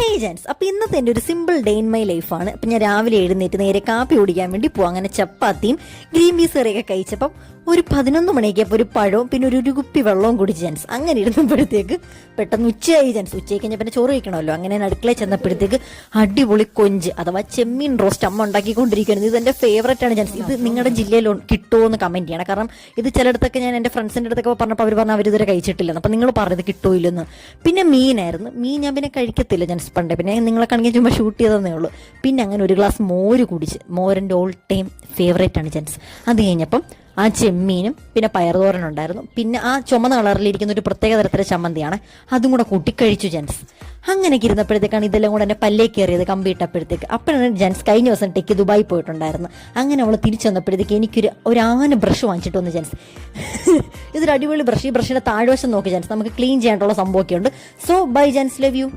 Hey Jans, അപ്പോൾ ഇന്നത്തെ എൻ്റെ ഒരു സിമ്പിൾ ഡേ ഇൻ മൈ ലൈഫാണ്. അപ്പം ഞാൻ രാവിലെ എഴുന്നേറ്റ് നേരെ കാപ്പി കുടിക്കാൻ വേണ്ടി പോവാം. അങ്ങനെ ചപ്പാത്തിയും ഗ്രീൻ പീസ് കറിയൊക്കെ കഴിച്ചപ്പം ഒരു 11 മണിയൊക്കെ അപ്പോൾ ഒരു പഴവും പിന്നെ ഒരു കുപ്പി വെള്ളവും കുടിച്ച് ജാൻസ്. അങ്ങനെ ഇരുന്നപ്പോഴത്തേക്ക് പെട്ടെന്ന് ഉച്ചയായി ജാൻസ്. ഉച്ചയ്ക്ക് കഴിഞ്ഞാൽ പിന്നെ ചോറ് കഴിക്കണമല്ലോ. അങ്ങനെ ഞാൻ അടുക്കളയിൽ ചെന്നപ്പോഴത്തേക്ക് അടിപൊളി കൊഞ്ച് അഥവാ ചെമ്മീൻ റോസ്റ്റ് അമ്മ ഉണ്ടാക്കിക്കൊണ്ടിരിക്കുന്നത്. ഇത് എൻ്റെ ഫേവറേറ്റ് ആണ് ജാൻസ്. ഇത് നിങ്ങളുടെ ജില്ലയിൽ കിട്ടുമോ എന്ന് കമൻറ്റ് ചെയ്യണം. കാരണം ഇത് ചിലയിടത്തൊക്കെ ഞാൻ എൻ്റെ ഫ്രണ്ട്സിൻ്റെ അടുത്തൊക്കെ പറഞ്ഞപ്പോൾ അവർ പറഞ്ഞു അവരിതുവരെ കഴിച്ചിട്ടില്ലെന്ന്. അപ്പം നിങ്ങൾ പറഞ്ഞത് കിട്ടുമോ ഇല്ലെന്ന്. പിന്നെ മീനായിരുന്നു. മീൻ ഞാൻ പിന്നെ കഴിക്കത്തില്ല ജാൻസ് പണ്ടേ. പിന്നെ നിങ്ങളെ കണക്കിന് ചുമ്മാ ഷൂട്ട് ചെയ്തതേ ഉള്ളൂ. പിന്നെ അങ്ങനെ ഒരു ഗ്ലാസ് മോര് കുടിച്ച്. മോരെൻ്റെ ഓൾ ടൈം ഫേവറേറ്റ് ആണ് ജാൻസ്. അത് കഴിഞ്ഞപ്പം ആ ചെമ്മീനും പിന്നെ പയറുതോരനുണ്ടായിരുന്നു. പിന്നെ ആ ചുമന്ന കളറിലിരിക്കുന്ന ഒരു പ്രത്യേക തരത്തിലെ ചമ്മന്തിയാണ്, അതും കൂടെ കൂട്ടിക്കഴിച്ചു ജാൻസ്. അങ്ങനെയൊക്കെ ഇരുന്നപ്പോഴത്തേക്കാണ് ഇതെല്ലാം കൂടെ എൻ്റെ പല്ലേ കയറിയത് കമ്പിയിട്ടപ്പോഴത്തേക്ക്. അപ്പോഴാണ് ജാൻസ് കഴിഞ്ഞ ദിവസം ടെക്ക് ദുബായി പോയിട്ടുണ്ടായിരുന്നു. അങ്ങനെ അവൾ തിരിച്ചു വന്നപ്പോഴത്തേക്ക് എനിക്കൊരു ആന ബ്രഷ് വാങ്ങിച്ചിട്ട് വന്നു ജാൻസ്. ഇതൊരു അടിപൊളി ബ്രഷ്. ഈ ബ്രഷിൻ്റെ താഴ്വശം നോക്കി ജാൻസ്, നമുക്ക് ക്ലീൻ ചെയ്യാനുള്ള സംഭവമൊക്കെ ഉണ്ട്. സോ ബൈ ജാൻസ്, ലവ് യു.